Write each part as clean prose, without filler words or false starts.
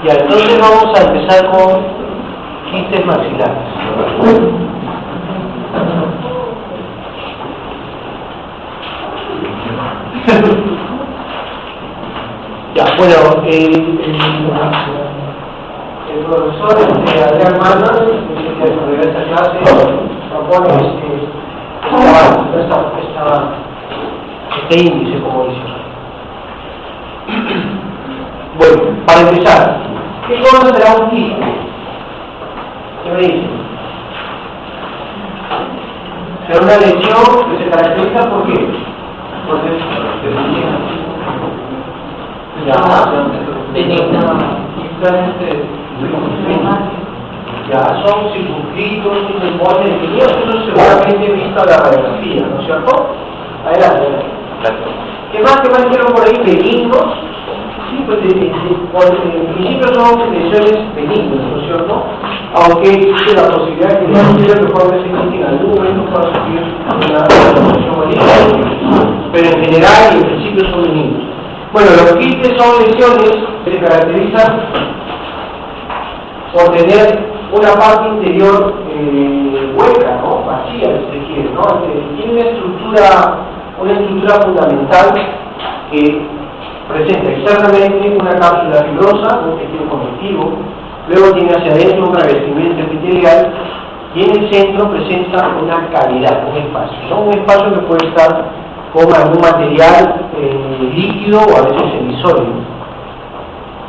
Ya, entonces vamos a empezar con quistes maxilares. Ya, bueno, el profesor Adrián Manas, que desarrolló esta clase, propone este índice, como dice. Bueno, para empezar, ¿qué cosa será un quiste? ¿Qué me dicen? Será una lesión que se caracteriza por qué? Ya son circunscritos, simboles definidos, eso seguramente visto a la radiografía, ¿no es cierto? Adelante. ¿Qué más quiero por ahí? Benignos. Sí, pues en principio son lesiones benignas, ¿no es cierto? Aunque existe la posibilidad de que pueda ser en algún momento pueda sufrir una lesión maligna, pero en general y en principio son benignos. Bueno, los quistes son lesiones que se caracterizan por tener una parte interior hueca, ¿no? Vacía, si se quiere, ¿no? Tiene una estructura fundamental que presenta externamente una cápsula fibrosa, un tejido conectivo, luego tiene hacia adentro un revestimiento epitelial y en el centro presenta una cavidad, un espacio, ¿no? Un espacio que puede estar con algún material líquido o a veces semisólido,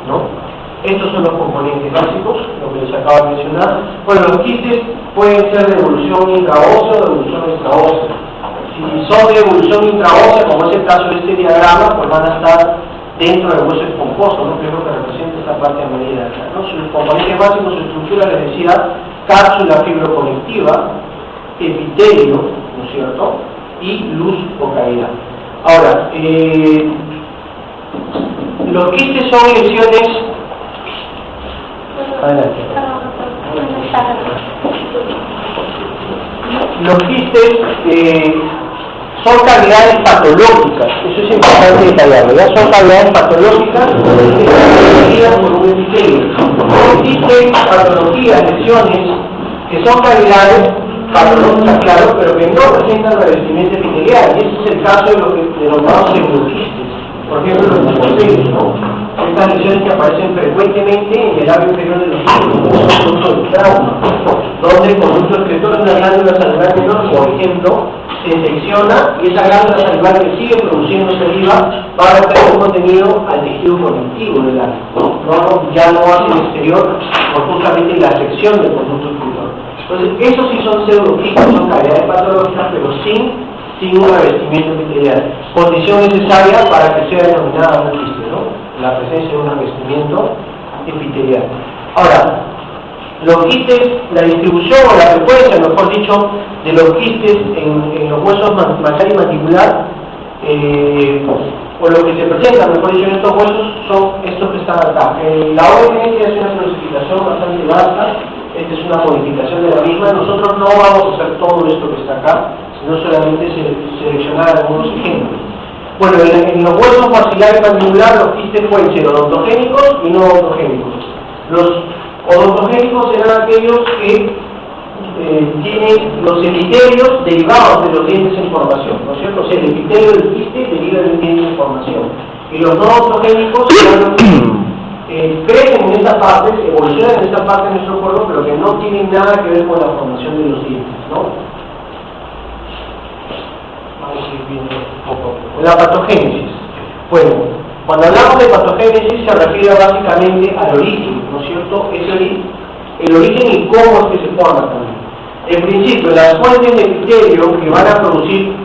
¿no? Estos son los componentes básicos, lo que les acabo de mencionar. Bueno, los quistes pueden ser de evolución intraósea o de evolución extraósea. Si son de evolución intraósea, como es el caso de este diagrama, pues van a estar dentro del hueso esponjoso, ¿no? Que es lo que representa esta parte amarilla acá, ¿no? Sus componentes básicos, su estructura, les decía, cápsula fibroconectiva, epitelio, ¿no es cierto?, y luz o cavidad. Ahora, los quistes son lesiones. Adelante. Los quistes son cavidades patológicas, eso es importante detallarlo, ya son cavidades patológicas que se definen por un epitelio. Existen patologías, lesiones, que son cavidades patológicas, claro, pero que no presentan revestimiento epitelial, y ese es el caso de los que denominados pseudoquistes, por ejemplo los mucoceles, ¿no? Estas lesiones que aparecen frecuentemente en el labio inferior de los niños, como son producto de trauma, donde el conducto excretor de una glándula salivar menor, por ejemplo, se secciona y esa glándula salivar que sigue produciendo saliva va a meter un contenido al tejido conectivo del labio, ¿no? Ya no hacia el exterior por justamente la sección del conducto excretor. Entonces, esos sí son pseudoquistes, son cavidades patológicas, pero sin un revestimiento epitelial. Condición necesaria para que sea denominada un quiste, ¿no? La presencia de un revestimiento epitelial. Ahora, los quistes, la distribución o la frecuencia, mejor dicho, de los quistes en los huesos maxilar y mandibular, o lo que se presenta, mejor dicho, en estos huesos, son estos que están acá. La OMS hace una clasificación bastante vasta. Esta es una modificación de la misma. Nosotros no vamos a hacer todo esto que está acá, sino solamente seleccionar algunos ejemplos. Bueno, en los huesos maxilar y mandibular los quistes pueden ser odontogénicos y no odontogénicos. Los odontogénicos serán aquellos que tienen los epitelios derivados de los dientes en formación, ¿no es cierto? O sea, el epitelio del quiste deriva del diente en formación. Y los no odontogénicos serán los que crecen en esta parte, evolucionan en esta parte de nuestro cuerpo, pero que no tienen nada que ver con la formación de los dientes, ¿no? Vamos a ir viendo poco a poco. La patogénesis. Bueno, cuando hablamos de patogénesis se refiere básicamente al origen, ¿no es cierto? Es el origen y cómo es que se forma también. En principio, las fuentes de epitelio que van a producir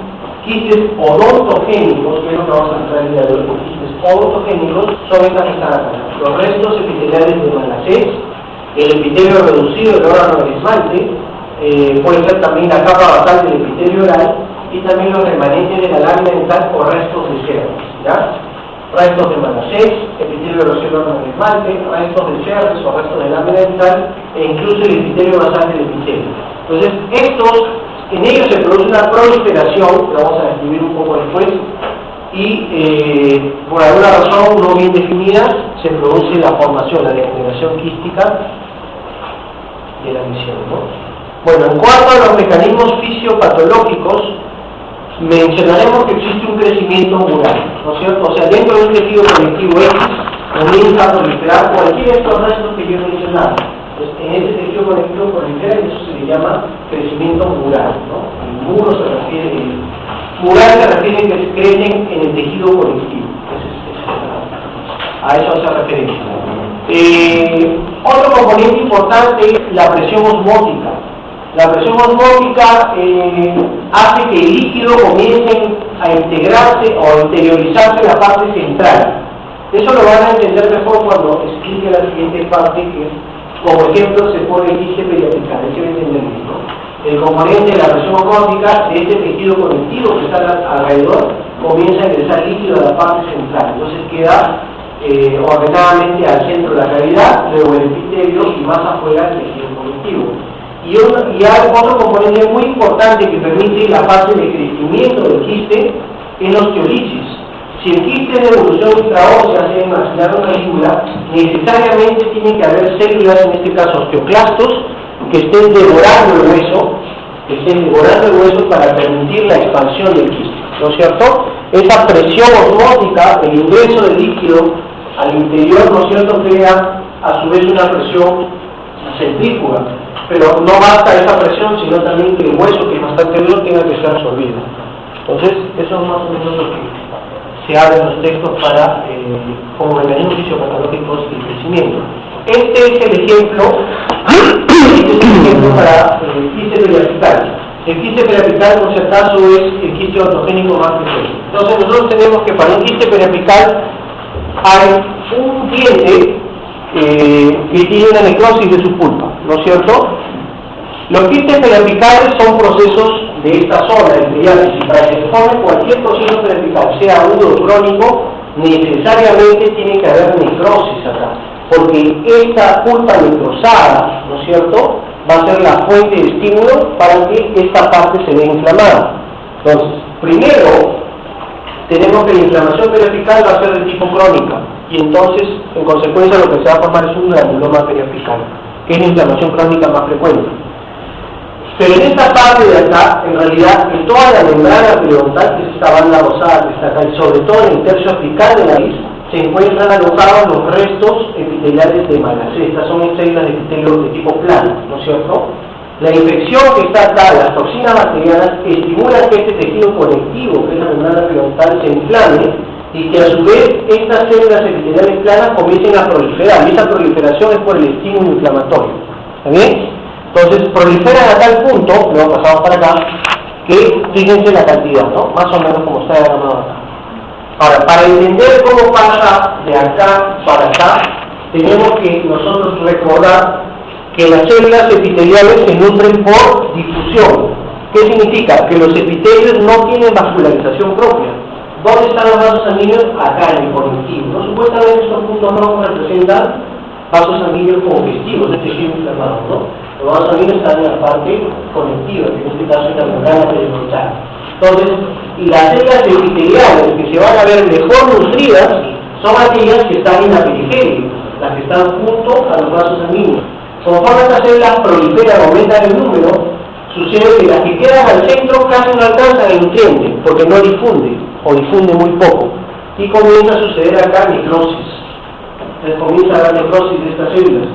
quistes odontogénicos, que es lo que vamos a entrar el día de hoy, quistes odontogénicos, son estas que están acá. Los restos epiteliales de Malacés, el epitelio reducido del órgano del esmalte, puede ser también la capa basal del epitelio oral, y también los remanentes de la lámina dental o restos de cerdas, ¿ya? Restos de Malacés, epitelio reducido del órgano del esmalte, restos de cerdas o restos de lámina dental, e incluso el epitelio basal del epitelio. Entonces, en ellos se produce una proliferación, que vamos a describir un poco después, y por alguna razón no bien definida se produce la formación, la degeneración quística de la lesión, ¿no? Bueno, en cuanto a los mecanismos fisiopatológicos, mencionaremos que existe un crecimiento mural, ¿no es cierto? O sea, dentro de un tejido conectivo X comienza a proliferar cualquier de estos restos que yo he mencionado. Entonces, en ese tejido conectivo prolifera y eso se le llama crecimiento mural, ¿no? El muro se refiere, mural se refiere a que crecen en el tejido conectivo. A eso hace referencia. Otro componente importante es la presión osmótica. La presión osmótica hace que el líquido comience a integrarse o a interiorizarse en la parte central. Eso lo van a entender mejor cuando explique la siguiente parte, que como ejemplo se pone el quiste periapical. Hay que entender esto. El componente de la presión osmótica de este tejido conectivo que está alrededor comienza a ingresar líquido a la parte central. Entonces queda ordenadamente al centro de la cavidad, luego el epitelio y más afuera el tejido conectivo. Y hay otro componente muy importante que permite la fase de crecimiento del quiste es la osteolisis. Si el quiste es de evolución intraósea, sea maxilar o mandíbula, necesariamente tiene que haber células, en este caso osteoclastos, que estén devorando el hueso, para permitir la expansión del quiste, ¿no es cierto? Esa presión osmótica, el ingreso del líquido al interior, ¿no es cierto?, crea a su vez una presión centrífuga. Pero no basta esa presión, sino también que el hueso, que es bastante duro, tenga que ser absorbido. Entonces, eso es más o menos lo que se habla en los textos para, como mecanismos fisiopatológicos del crecimiento. Este es el ejemplo, para el quiste periapical. El quiste periapical, por si acaso, es el quiste ortogénico más frecuente. Entonces, nosotros tenemos que para un quiste periapical hay un diente que tiene una necrosis de su pulpa, ¿no es cierto? Los quistes periapicales son procesos de esta zona, de diálisis, y para que se forme cualquier proceso periapical, sea agudo o crónico, necesariamente tiene que haber necrosis acá, porque esta pulpa necrosada, ¿no es cierto?, va a ser la fuente de estímulo para que esta parte se vea inflamada. Entonces, primero, tenemos que la inflamación periapical va a ser de tipo crónica, y entonces, en consecuencia, lo que se va a formar es un granuloma periapical, que es la inflamación crónica más frecuente. Pero en esta parte de acá, en realidad, en toda la membrana periodontal, que es esta banda rosada que está acá, y sobre todo en el tercio apical de la nariz, se encuentran alojados los restos epiteliales de Malacé. Estas son células de epitelio de tipo plano, ¿no es cierto? La infección que está acá, las toxinas bacterianas, estimulan que este tejido conectivo, que es la membrana periodontal, se inflame y que a su vez estas células epiteliales planas comiencen a proliferar. Y esa proliferación es por el estímulo inflamatorio. ¿Está bien? Entonces proliferan a tal punto, luego pasamos para acá, que fíjense la cantidad, ¿no? Más o menos como está diagramado acá. Ahora, para entender cómo pasa de acá para acá, tenemos que nosotros recordar que las células epiteliales se nutren por difusión. ¿Qué significa? Que los epitelios no tienen vascularización propia. ¿Dónde están los vasos sanguíneos? Acá en el conectivo, ¿no? Supuestamente estos puntos rojos representan vasos sanguíneos congestivos, de tejido inflamado, ¿no? Los vasos sanguíneos están en la parte conectiva, que en este caso es la membrana periodontal. Entonces, las células epiteliales que se van a ver mejor nutridas son aquellas que están en la periferia, las que están junto a los vasos sanguíneos. Conforme estas células proliferan, aumentan el número, sucede que las que quedan al centro casi no alcanzan el nutriente, porque no difunden, o difunden muy poco. Y comienza a suceder acá necrosis. Entonces comienza a haber necrosis de estas células.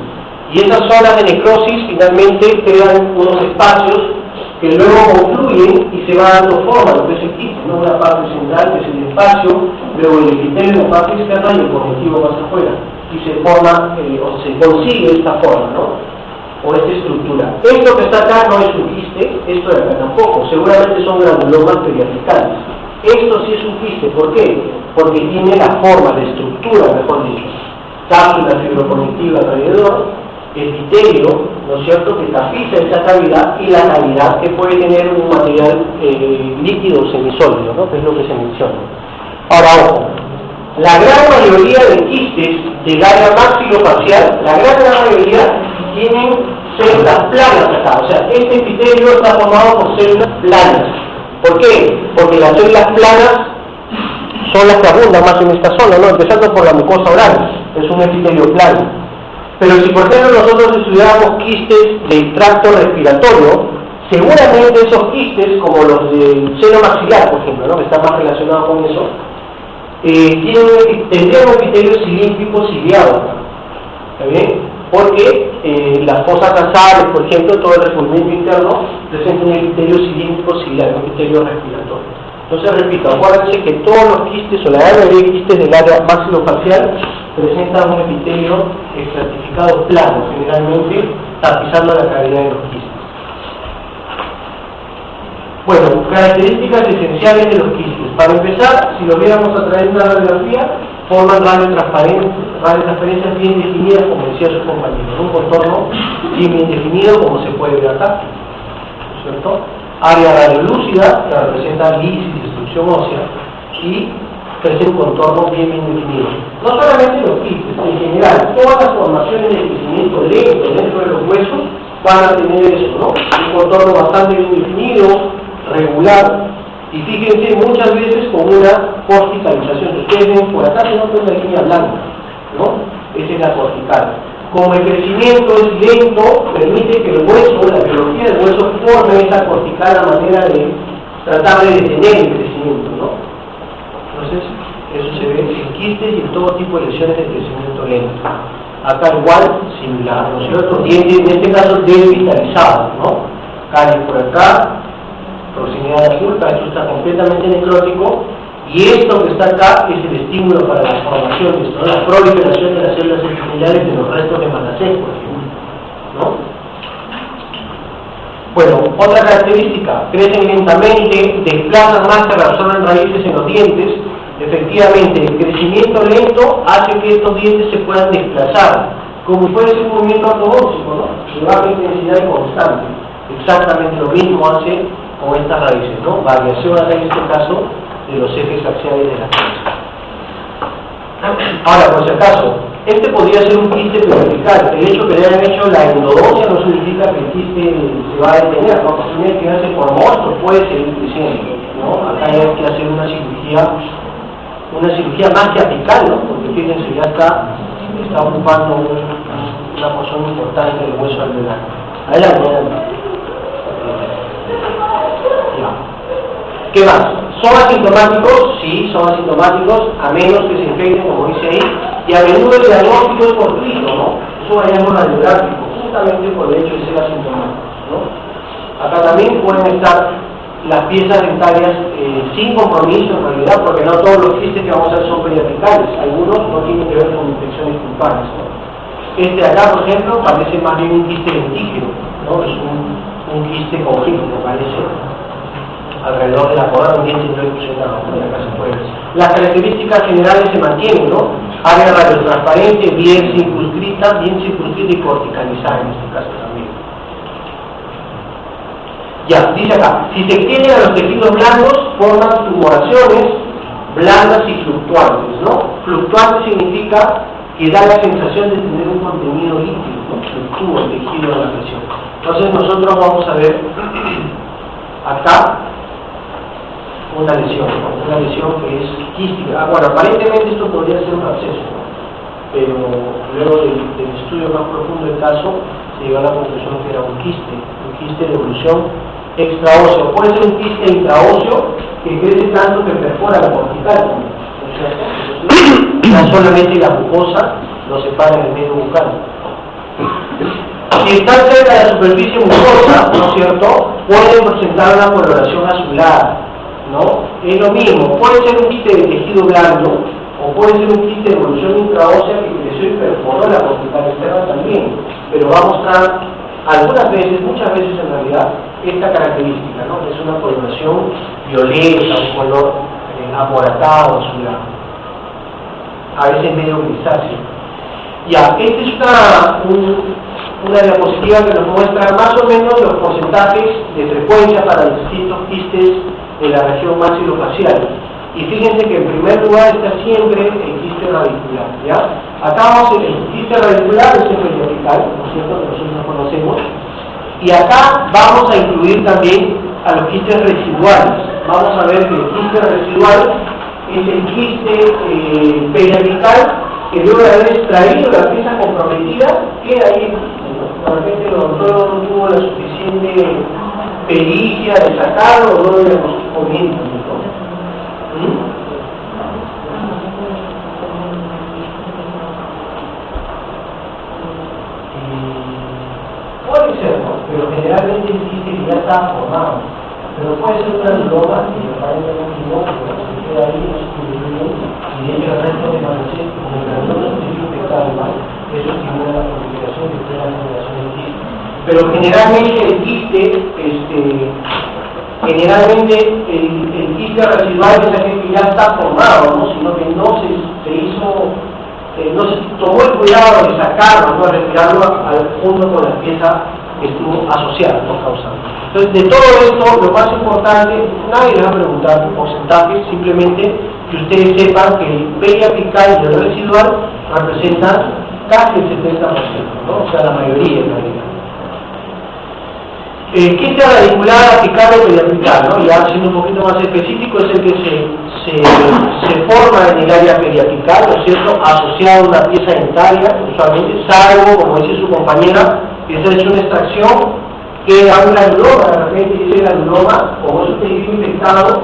Y esas zonas de necrosis finalmente crean unos espacios que luego confluyen y se va dando forma a lo que es el quiste, ¿no? Una parte central que es el espacio, luego el epitelio en la parte externa y el conectivo más afuera. Y se forma, o se consigue esta forma, ¿no? O esta estructura. Esto que está acá no es un quiste, esto de acá tampoco, seguramente son granulomas periapicales. Esto sí es un quiste, ¿por qué? Porque tiene la forma, la estructura, mejor dicho. Cápsula fibroconectiva alrededor, epitelio, ¿no es cierto?, que tapiza esa cavidad y la cavidad que puede tener un material líquido o semisólido, ¿no?, que es lo que se menciona. Ahora, ojo, la gran mayoría de quistes del área maxilofacial, la gran mayoría tienen células planas acá, o sea, este epitelio está formado por células planas. ¿Por qué? Porque las células planas son las que abundan más en esta zona, ¿no? Empezando por la mucosa oral, es un epitelio plano. Pero si por ejemplo nosotros estudiamos quistes del tracto respiratorio, seguramente esos quistes, como los del seno maxilar, por ejemplo, ¿no? Que está más relacionado con eso, tendrían un epitelio cilíndrico ciliado, ¿está bien? Porque las fosas nasales, por ejemplo, todo el recubrimiento interno presenta un epitelio cilíndrico ciliado, un epitelio respiratorio. Entonces, repito, acuérdense que todos los quistes o la mayoría de quistes del área maxilofacial presentan un epitelio estratificado plano, generalmente tapizando la cavidad de los quistes. Bueno, características esenciales de los quistes. Para empezar, si lo viéramos a través de una radiografía, forman radiotransparencias bien definidas, como decía su compañero, un contorno bien definido, como se puede ver acá, ¿cierto? Área radiolúcida, que representa lisis y destrucción ósea, y presenta un contorno bien definido. No solamente los quistes, en general, todas las formaciones de crecimiento lento dentro de los huesos van a tener eso, ¿no? Un contorno bastante bien definido, regular, y fíjense muchas veces con una corticalización. Ustedes ven por acá, se nota una línea blanca, ¿no? Esa es la cortical. Como el crecimiento es lento, permite que el hueso, la biología del hueso, forme esa cortical a manera de tratar de detener el crecimiento, ¿no? Entonces, eso se ve en quistes y en todo tipo de lesiones de crecimiento lento. Acá igual, similar, ¿no es cierto? Dientes, en este caso, desvitalizados, ¿no? Caries por acá, proximidad de la pulpa, esto está completamente necrótico, y esto que está acá es el estímulo para las formaciones, ¿no? La proliferación de las células epiteliales de los restos de Manasek, por ejemplo, ¿no? Bueno, otra característica, crecen lentamente, desplazan más que absorben raíces en los dientes. Efectivamente, el crecimiento lento hace que estos dientes se puedan desplazar, como puede ser un movimiento ortodóxico, ¿no? De baja intensidad y constante. Exactamente lo mismo hace con estas raíces, ¿no? Variación acá en este caso de los ejes axiales de la cabeza. Ahora, por si acaso, este podría ser un quiste vertical. El hecho que le hayan hecho la endodoncia no significa que el quiste se va a detener, ¿no? Porque tiene que hacerse por monstruo, puede seguir creciendo, ¿no? Acá hay que hacer una cirugía más que apical, ¿no? Porque fíjense, ya está ocupando una porción importante del hueso alveolar. Adelante. ¿Qué más? ¿Son asintomáticos? Sí, son asintomáticos, a menos que se infecten, como dice ahí, y a menudo el diagnóstico es fortuito, ¿no? Es un hallazgo radiográfico, justamente por el hecho de ser asintomáticos, ¿no? Acá también pueden estar las piezas dentarias sin compromiso en realidad, porque no todos los quistes que vamos a ver son periapicales, algunos no tienen que ver con infecciones pulpares, ¿no? Este de acá, por ejemplo, parece más bien un quiste dentígeno, ¿no? Es un quiste congénito, me parece, alrededor de la corona, un diente no fusionado, ¿no? Acá se puede ver. Las características generales se mantienen, ¿no? Área radiotransparente, bien circunscrita y corticalizada en este caso también. Ya, dice acá, si se extienden a los tejidos blandos, forman tumoraciones blandas y fluctuantes, ¿no? Fluctuante significa que da la sensación de tener un contenido líquido, ¿no? Fluctúa el tejido de la presión. Entonces nosotros vamos a ver acá una lesión que es quística. Bueno, aparentemente esto podría ser un absceso, ¿no? Pero luego del estudio más profundo del caso se llegó a la conclusión que era un quiste de evolución extraóseo. Puede ser un quiste intraóseo que crece tanto que perfora la cortical, no solamente la mucosa lo separa en el medio bucal. Si están cerca de la superficie mucosa, ¿no es cierto?, pueden presentar una coloración azulada, ¿no? Es lo mismo, puede ser un quiste de tejido blando o puede ser un quiste de evolución intraósea que creció y perforó la cortical externa también, pero va a mostrar algunas veces, muchas veces en realidad, esta característica, ¿no? Es una coloración violeta, un color amoratado, azulado, a veces medio grisáceo. Ya, esta es una diapositiva que nos muestra más o menos los porcentajes de frecuencia para los distintos quistes de la región maxilofacial. Y fíjense que en primer lugar está siempre el quiste radicular, ¿ya? Acá vamos a ver el quiste radicular, es el periapical, ¿no es cierto?, que nosotros conocemos. Y acá vamos a incluir también a los quistes residuales. Vamos a ver que el quiste residual es el quiste periapical, que luego de haber extraído la pieza comprometida, queda ahí. De repente el odontólogo no tuvo la suficiente pericia de sacarlo, o no lo diagnosticó bien, ¿no? Puede ser, ¿no? Pero generalmente el quiste que ya está formado. Pero puede ser una adenoma que aparentemente no, pero se queda ahí, no se cubre bien, y de hecho el resto de manchas, como el adenoma se infecta más, eso estimula la proliferación que puede la generación del quiste. Pero generalmente el quiste, el quiste residual es aquel que ya está formado, ¿no? Sino que no se hizo, no se tomó el cuidado de sacarlo, ¿no? De retirarlo junto con la pieza que estuvo asociada, no causando. Entonces, de todo esto, lo más importante, nadie les va a preguntar porcentajes, simplemente que ustedes sepan que el periapical y el residual representan casi el 70%, ¿no? O sea, la mayoría en realidad. Quiste radicular apical o periapical, ¿no? Ya siendo un poquito más específico, es el que se forma en el área periapical, ¿no es cierto?, asociado a una pieza dentaria, usualmente, salvo, como dice su compañera, que se ha hecho una extracción, que da un granuloma, de repente dice granuloma, como es un tejido infectado,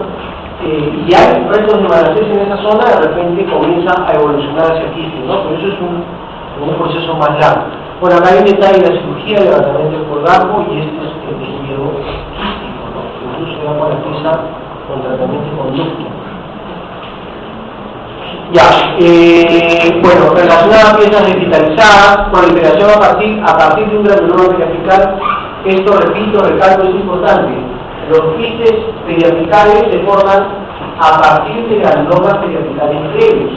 y hay restos de malacés en esa zona, de repente comienza a evolucionar hacia quiste, ¿no? Pero eso es un proceso más largo. Bueno, acá hay un detalle de la cirugía de levantamiento del colgajo, y este es el tejido quístico, ¿no? Incluso se llama la pieza con tratamiento de conducto. Ya, bueno, relacionada a piezas revitalizadas, proliferación a partir de un granuloma periapical. Esto, repito, recalco, es importante. Los quistes periapicales se forman a partir de granulomas periapicales previos,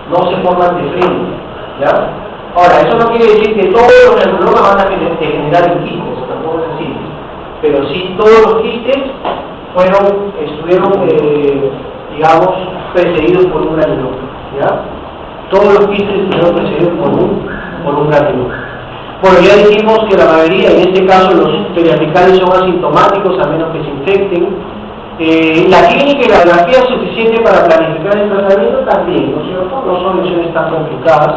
no se forman de frente, ¿ya? Ahora, eso no quiere decir que todos los granulomas van a generar el quiste, eso tampoco es así. Pero sí, todos los quistes estuvieron, digamos, precedidos por un granuloma, ¿ya? Todos los quistes estuvieron precedidos por un granuloma. Bueno, ya dijimos que la mayoría, en este caso los periapicales son asintomáticos a menos que se infecten. La clínica y la radiografía es suficiente para planificar el tratamiento también, ¿no es cierto? No son lesiones tan complicadas.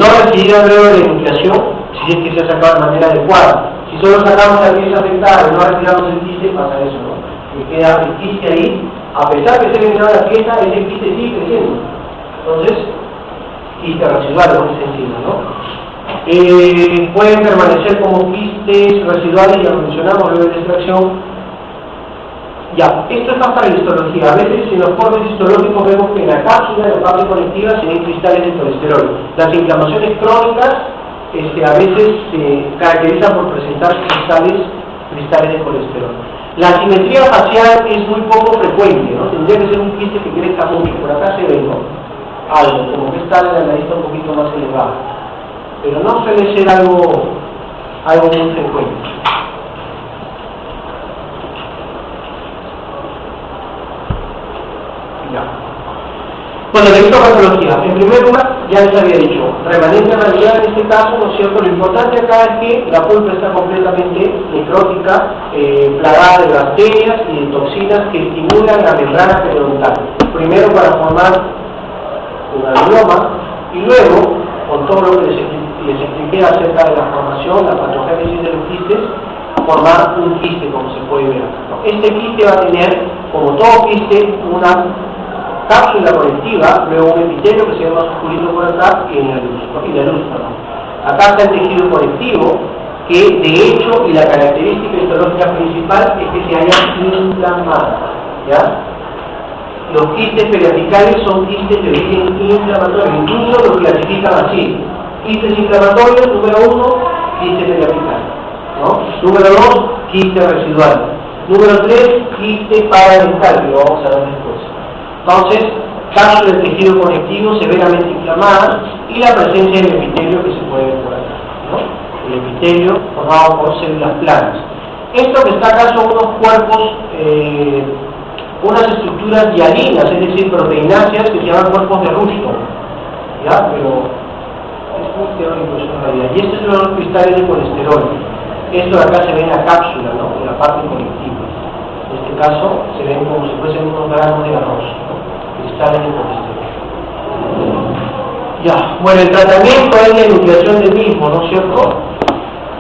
No requerirá luego de la enucleación, si es que se ha sacado de manera adecuada. Si solo sacamos la pieza afectada y no retiramos el quiste, pasa eso, ¿no? Que queda el quiste ahí, a pesar de ser eliminada la pieza, ese quiste sigue creciendo. Entonces, quiste residual, lo que se entiende, ¿no? Pueden permanecer como quistes residuales, ya lo mencionamos, luego de extracción. Ya, esto es más para la histología. A veces en los cortes histológicos vemos que en la cápsula de la parte conectiva se ven cristales de colesterol. Las inflamaciones crónicas a veces se caracterizan por presentar cristales de colesterol. La simetría facial es muy poco frecuente, ¿no? Tendría que ser un quiste que crezca mucho. Por acá se ve, ¿no? Algo, como que está la nariz un poquito más elevada. Pero no suele ser algo muy frecuente. Ya. Bueno, la histopatología. En primer lugar, ya les había dicho, remanente radial en este caso, ¿no es cierto? Lo importante acá es que la pulpa está completamente necrótica, plagada de bacterias y de toxinas que estimulan la membrana periodontal. Primero para formar un adenoma y luego, con todo lo que les expliqué acerca de la formación, la patogénesis de los quistes, formar un quiste, como se puede ver acá. Este quiste va a tener, como todo quiste, una cápsula conectiva, luego un epitelio que se ve más oscurito por acá y en la luz, Acá está el tejido conectivo, que de hecho, y la característica histológica principal es que se haya inflamado, ¿ya? Los quistes periapicales son quistes de origen inflamatorio, incluso los clasifican así. Quistes inflamatorios, número 1, quiste periapical, ¿no? Número 2, quiste residual. Número 3, quiste paradental, que lo vamos a ver después. Entonces, cápsula del tejido conectivo severamente inflamada y la presencia del epitelio que se puede ver por acá, ¿no? El epitelio formado por células planas. Esto que está acá son unos cuerpos, unas estructuras hialinas, es decir, proteináceas que se llaman cuerpos de Ruston, ¿ya? Pero es muy teórico eso en realidad. Y estos son los cristales de colesterol. Esto de acá se ve en la cápsula, ¿no? En la parte conectiva. En este caso se ven como si fuesen unos granos de arroz, ¿no? está en el colesterol. Ya, bueno, el tratamiento es la enucleación del mismo, ¿no es cierto?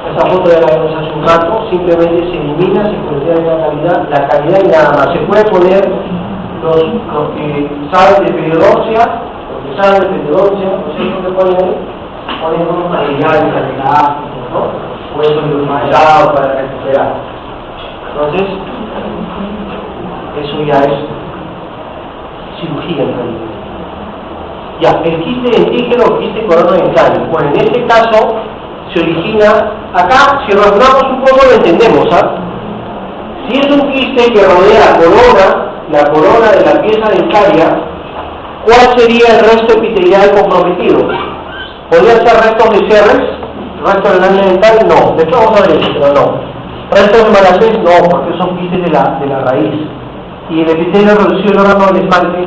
Esa foto ya la vimos hace un rato, simplemente se elimina, se considera la calidad y nada más. Se puede poner los que saben de periodoncia, no sé qué ponen ahí, ponen unos materiales elásticos, ¿no? O eso los mallados para recuperar. Entonces, eso ya es cirugía en realidad. Ya, el quiste dentígeno o quiste coronodental. Bueno, en este caso se origina, acá si razonamos un poco lo entendemos, ¿ah? Si es un quiste que rodea la corona de la pieza dentaria, ¿cuál sería el resto epitelial comprometido? ¿Podría ser restos de Serres? ¿Resto del lámina dental? No. De hecho vamos a ver eso, pero no. ¿Restos de Malacés? No, porque son quistes de la raíz. ¿Y el epitelio reducido del órgano del esmalte?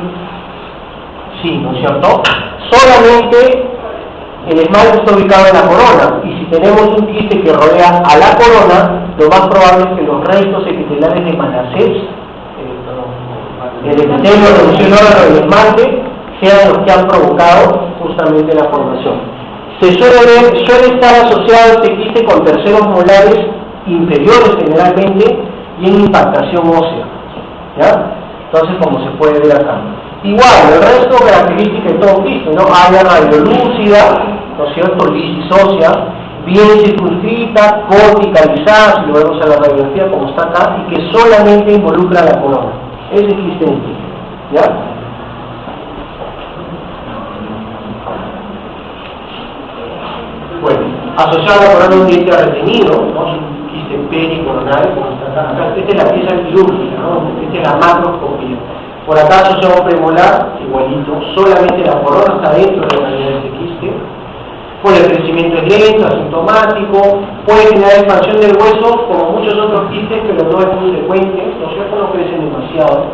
Sí, ¿no es cierto? Solamente el esmalte está ubicado en la corona, y si tenemos un quiste que rodea a la corona, lo más probable es que los restos epiteliales de Malacés, el epitelio reducido del órgano del esmalte, sean los que han provocado justamente la formación. Se suele estar asociado este quiste con terceros molares inferiores generalmente y en impactación ósea, ¿ya? Entonces, como se puede ver acá. Igual, el resto característica de todo quiste, ¿no? Área radiolúcida, ¿no es cierto? Lisis ósea, bien circunscrita, corticalizada, si lo vemos en la radiografía como está acá, y que solamente involucra la corona. Ese es quiste dentígeno, ¿ya? Bueno, asociado a la corona un diente retenido, ¿no? Es un quiste pericoronal, como está acá. Esta es la pieza quirúrgica, ¿no? Esta es la macroscopía. Por acá asociado a un premolar, igualito, solamente la corona está dentro de la realidad de este quiste. Por el crecimiento es lento, asintomático, puede generar expansión del hueso, como muchos otros quistes, pero no es muy frecuente, ¿no es cierto? No crecen demasiado.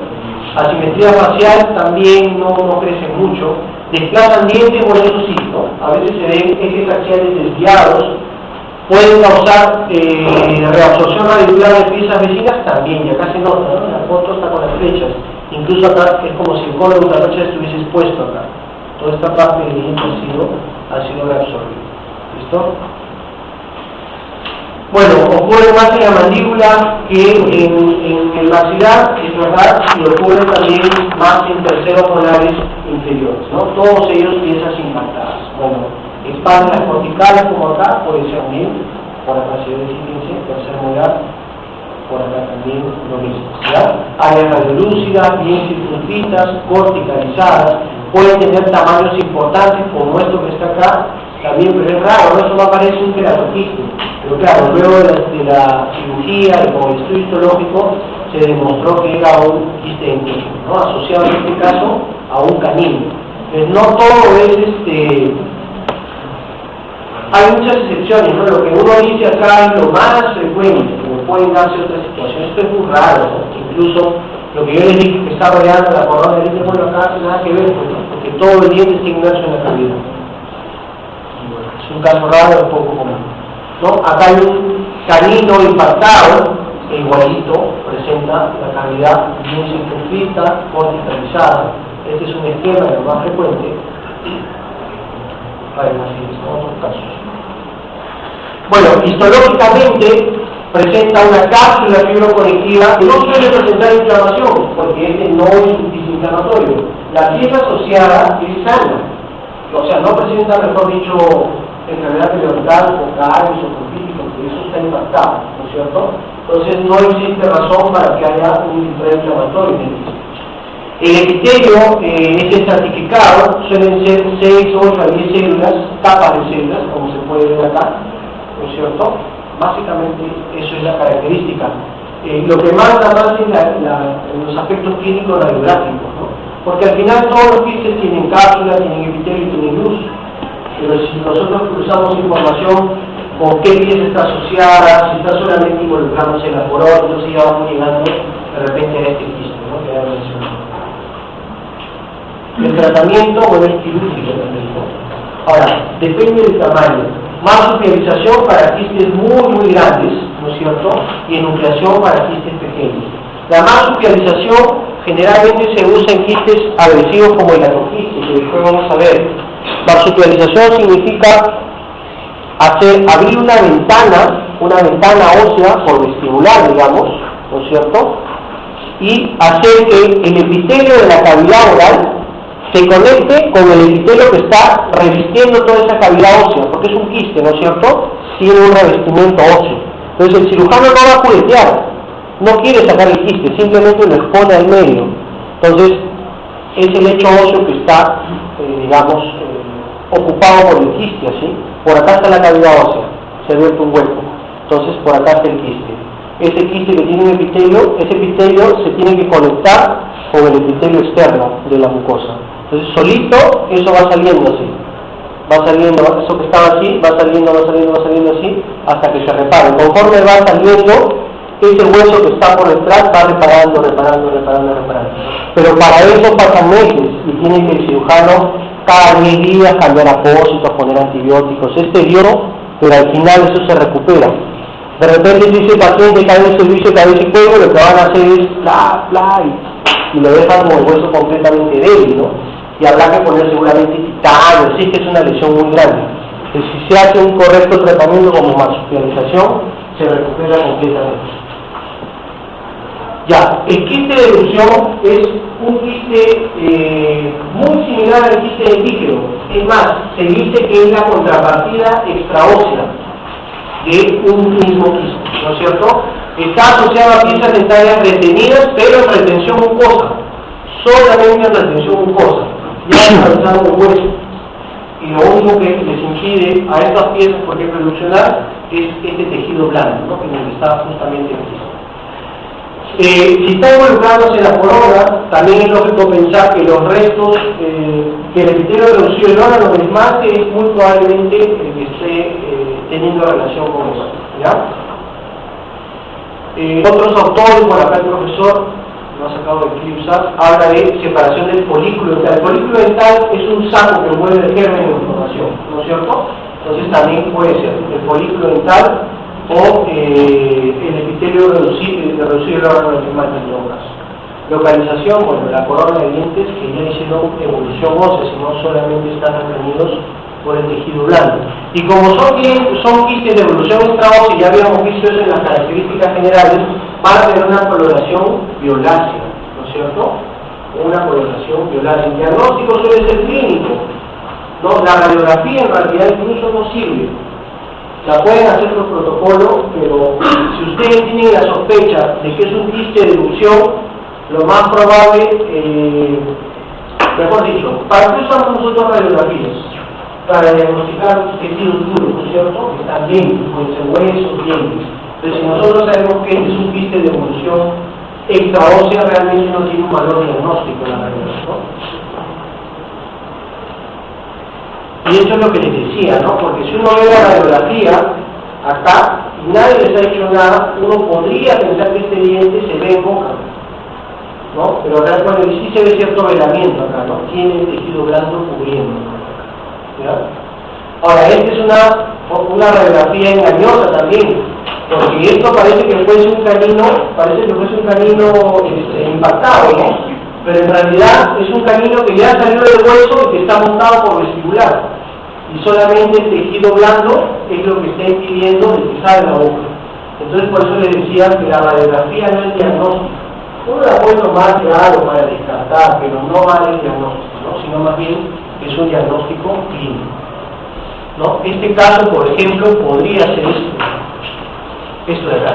Asimetría facial también no crece mucho. Desplazan dientes, bueno, eso sí, ¿no? A veces se ven ejes axiales desviados. Pueden causar reabsorción radicular de piezas vecinas también, y acá se nota, ¿no? La foto está con las flechas. Incluso acá es como si el cono de una flecha estuviese expuesto acá. Toda esta parte del diente ha sido reabsorbido. ¿Listo? Bueno, ocurre más en la mandíbula que en el maxilar, es verdad, y ocurre también más en terceros molares inferiores, ¿no? Todos ellos piezas impactadas. Bueno, espaldas corticales como acá, puede ser bien, por acá se ve, fíjense, tercer molar, por acá también lo mismo, ¿ya? Áreas radiolúcidas, bien circunscritas, corticalizadas, pueden tener tamaños importantes como esto que está acá, también, pero es raro, ¿no? Eso no aparece un queratoquiste, pero claro, luego de la cirugía y con el estudio histológico se demostró que era un quiste dentígeno, ¿no? Asociado en este caso a un canino. Entonces no todo es hay muchas excepciones, ¿no? Lo que uno dice acá es lo más frecuente, pero pueden darse otras situaciones. Esto es muy raro, ¿no? Incluso lo que yo les dije que está rodeando la corona del diente, bueno, acá no tiene nada que ver, ¿no? Porque todo el diente está inmerso en la cavidad. Es un caso raro, un poco común, ¿no? Acá hay un canino impactado, igualito, presenta la cavidad bien circunscrita, corticalizada. Este es un esquema de lo más frecuente. Además, en otros casos. Bueno, histológicamente presenta una cápsula fibroconectiva que no suele presentar inflamación, porque este no es un disinflamatorio. La pieza asociada es sana, o sea, no presenta, mejor dicho, enfermedad periodontal, focales o confíticos, porque eso está impactado, ¿no es cierto? Entonces no existe razón para que haya un inflamatorio en el quiste. El epitelio es estratificado, suelen ser 6, 8 a 10 células, capas de células, como se puede ver acá, ¿no es cierto? Básicamente eso es la característica. Lo que manda más es los aspectos clínicos radiográficos, ¿no? Porque al final todos los quistes tienen cápsula, tienen epitelio y tienen luz. Pero si nosotros cruzamos información con qué pieza está asociada, si está solamente involucrándose en la corona, entonces ya vamos llegando de repente a este quiste, ¿no? Que ya mencioné. El tratamiento, bueno, es quirúrgico también, ¿no? Ahora, depende del tamaño. Marsupialización para quistes muy grandes, ¿no es cierto? Y enucleación para quistes pequeños. La marsupialización generalmente se usa en quistes agresivos como el atoquiste, que después vamos a ver. Marsupialización significa abrir una ventana ósea por vestibular, digamos, ¿no es cierto? Y hacer que el epitelio de la cavidad oral se conecte con el epitelio que está revistiendo toda esa cavidad ósea, porque es un quiste, ¿no es cierto? Tiene un revestimiento óseo. Entonces el cirujano no va a curetear, no quiere sacar el quiste, simplemente lo expone al medio. Entonces es el hecho óseo que está, ocupado por el quiste, ¿así? Por acá está la cavidad ósea, se ha abierto un hueco, entonces por acá está el quiste. Ese quiste que tiene un epitelio, ese epitelio se tiene que conectar con el epitelio externo de la mucosa. Entonces solito eso va saliendo así, eso que estaba así, va saliendo así, hasta que se repare. Conforme va saliendo, ese hueso que está por detrás va reparando. Pero para eso pasan meses y tiene que el cirujano cada 10 días cambiar apósitos, poner antibióticos. Es tedioso, pero al final eso se recupera. De repente dice el paciente cae en el servicio de cabeza y cuello, lo que van a hacer es y lo dejan como el hueso completamente débil, ¿no? Y habrá que poner seguramente titanio, si es que es una lesión muy grande. Entonces, si se hace un correcto tratamiento como marsupialización, se recupera completamente. Ya, el quiste de erupción es un quiste muy similar al quiste de líquido. Es más, se dice que es la contrapartida extraósea de un mismo quiste, ¿no es cierto? Está asociado a piezas dentarias retenidas, pero en retención mucosa, solamente en retención mucosa, ya atravesando el hueso. Y lo único que les impide a estas piezas, por ejemplo, erupcionar, es este tejido blando, ¿no? En el que está justamente el quiste. Si está involucrándose en la corona, también es lógico pensar que los restos, que el epitelio reducido del órgano del esmalte es muy probablemente el que esté teniendo relación con eso, ¿ya? Otros autores, por acá el profesor, lo ha sacado de Eclipse, habla de separación del folículo dental. El folículo dental es un saco que envuelve el germen de información, ¿no es cierto? Entonces también puede ser el folículo dental o el epitelio reducido del órgano del esmalte en todo caso. Localización, bueno, la corona de dientes que ya hicieron evolución ósea, sino solamente están retenidos por el tejido blando. Y como son quistes de evolución extraósea, ya habíamos visto eso en las características generales, van a tener una coloración violácea, ¿no es cierto? Una coloración violácea. El diagnóstico suele ser clínico, ¿no? La radiografía en realidad incluso no sirve. La pueden hacer por protocolo, pero si ustedes tienen la sospecha de que es un quiste de erupción, lo más probable, mejor dicho, ¿para qué usamos nosotros radiografías? Para diagnosticar tejidos duros, ¿no es cierto? Que están bien, pueden ser huesos, dientes. Entonces, si nosotros sabemos que es un quiste de evolución extraósea, realmente no tiene un valor diagnóstico en la radiografía, ¿no? Y eso es lo que les decía, ¿no? Porque si uno ve la radiografía acá y nadie les ha hecho nada, uno podría pensar que este diente se ve en boca, ¿no? Pero realmente sí se ve cierto velamiento acá, ¿no? Tiene el tejido blando cubriendo, ¿ya? Ahora, esta es una radiografía engañosa también, porque esto parece que fuese un canino, impactado, ¿no? Pero en realidad es un canino que ya salió del hueso y que está montado por vestibular. Y solamente el tejido blando es lo que está impidiendo el que salga la boca. Entonces por eso les decía que la radiografía no es diagnóstico. Uno la puede tomar, claro, para descartar, pero no vale el diagnóstico, ¿no? Sino más bien es un diagnóstico clínico, ¿no? Este caso, por ejemplo, podría ser esto de acá.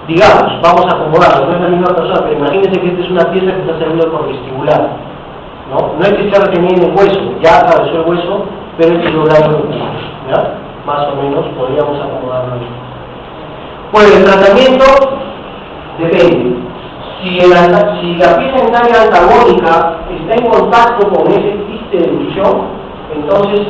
Digamos, vamos a acomodarlo, no es la misma persona, pero imagínense que esta es una pieza que está saliendo por vestibular, ¿no? No es que esté retenida en el hueso, ya atravesó el hueso, pero es blando, ¿ya? Más o menos podríamos acomodarlo ahí. Bueno, el tratamiento depende. Si la pieza dentaria antagónica está en contacto con ese quiste de erupción, entonces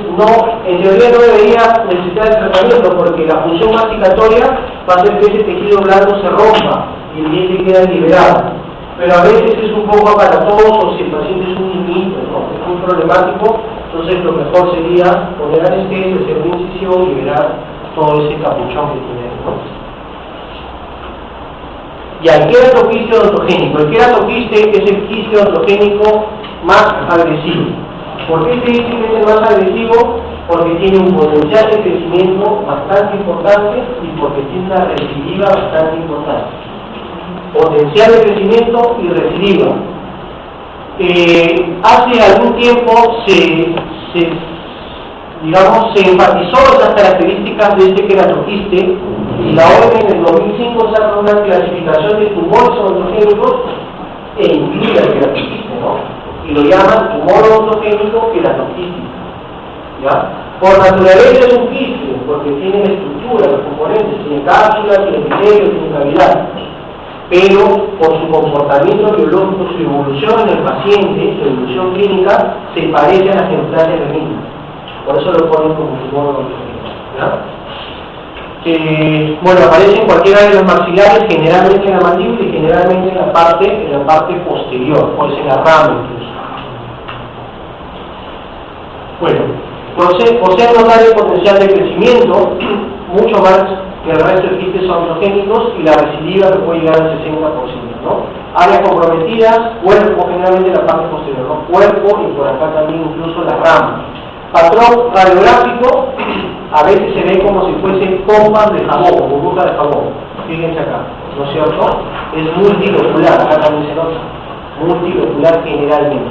en teoría no debería necesitar el tratamiento, porque la función masticatoria va a hacer que ese tejido blando se rompa y el diente queda liberado. Pero a veces es un poco aparatoso si el paciente es un niñito, ¿no? Es muy problemático, entonces lo mejor sería poner anestesia, hacer una incisión y liberar todo ese capuchón que tiene, ¿no? Ya, ¿qué queratoquiste odontogénico? El queratoquiste es el quiste odontogénico más agresivo. ¿Por qué se dice que es el más agresivo? Porque tiene un potencial de crecimiento bastante importante y porque tiene una recidiva bastante importante. Potencial de crecimiento y recidiva. Hace algún tiempo se enfatizó esas características de este queratoquiste y la OMS en el 2005 saca una clasificación de tumores odontogénicos e incluye el queratoquiste, ¿no? Y lo llaman tumor odontogénico queratoquístico, ¿ya? Por naturaleza es un quiste, porque tiene la estructura, los componentes, tiene cápsula, tiene epitelio, tiene cavidad, pero por su comportamiento biológico, su evolución en el paciente, su evolución clínica, se parece a las hemorragias benignas. Por eso lo ponen como tumor odontogénico, ¿ya? Bueno, aparece en cualquiera de los maxilares, generalmente en la mandíbula y generalmente en la parte posterior, puede ser en la rama incluso. Bueno, posee notable potencial de crecimiento, mucho más que el resto de quistes odontogénicos, y la recidiva que puede llegar al 60%, ¿no? Áreas comprometidas, cuerpo, generalmente la parte posterior, ¿no? Cuerpo y por acá también incluso la rama. Patrón radiográfico, a veces se ve como si fuesen pompas de jabón, burbujas de jabón. Fíjense acá, ¿no es cierto? Es multilocular, acá también se nota. Multilocular generalmente.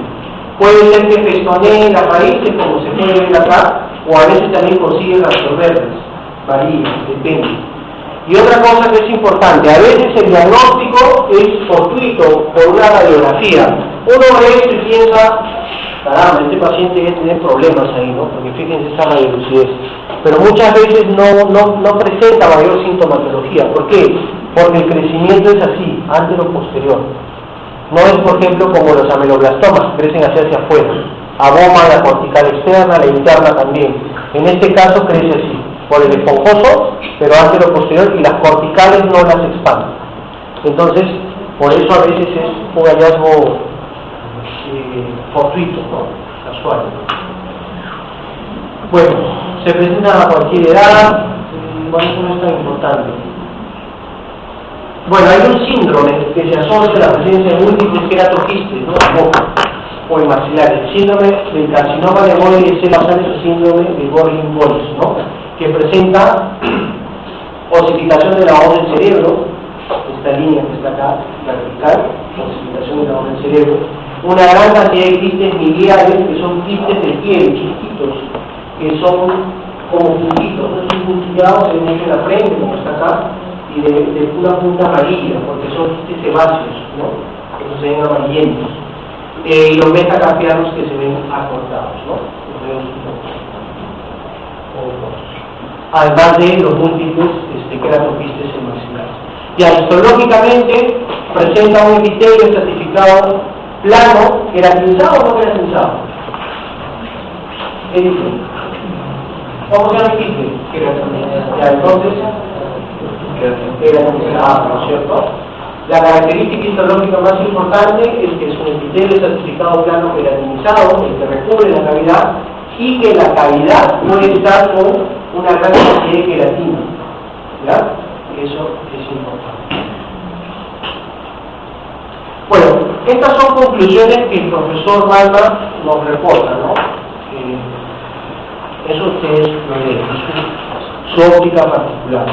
Puede ser que festoneen las raíces, como se puede ver acá, o a veces también consiguen absorberlas. Varía, depende. Y otra cosa que es importante, a veces el diagnóstico es fortuito por una radiografía. Uno ve esto y piensa, caramba, este paciente debe tener problemas ahí, ¿no? Porque fíjense esa radiolucidez. Pero muchas veces no presenta mayor sintomatología. ¿Por qué? Porque el crecimiento es así, antero-posterior. No es, por ejemplo, como los ameloblastomas, que crecen hacia afuera. Aboman la cortical externa, la interna también. En este caso crece así, por el esponjoso, pero antero-posterior, y las corticales no las expanden. Entonces, por eso a veces es un hallazgo fortuito, ¿no? Casual. Bueno, se presenta a cualquier edad, eso no es tan importante. Bueno, hay un síndrome que se asocia a la presencia de múltiples queratoquistes, ¿no? O en maxilares. El síndrome del carcinoma de Boyle es el síndrome de Gorlin-Boyce, ¿no? Que presenta osificación de la voz del cerebro, esta línea que está acá, vertical, osificación de la voz del cerebro. Una gran cantidad de quistes miliares, que son quistes de piel, chiquitos, que son como puntitos, no son puntillados, se ven en la frente, como está acá, y de una punta amarilla, porque son quistes sebáceos, ¿no? Esos se ven amarillentos. Y los metacarpianos que se ven acortados, ¿no? Los vemos además de los múltiples queratoquistes en maxilares. Ya, histológicamente presenta un epitelio estratificado plano, queratinizado o no queratinizado. ¿Qué dice? ¿Cómo se llama el quiste? Ya, entonces, queratinizado, ¿no es cierto? La característica histológica más importante es que es un epitelio estratificado plano queratinizado, el que recubre la cavidad, y que la cavidad puede estar con una gran cantidad de queratina. ¿Ya? Eso es importante. Bueno, estas son conclusiones que el profesor Balma nos reporta, ¿no? Eso ustedes lo leen, su óptica particular.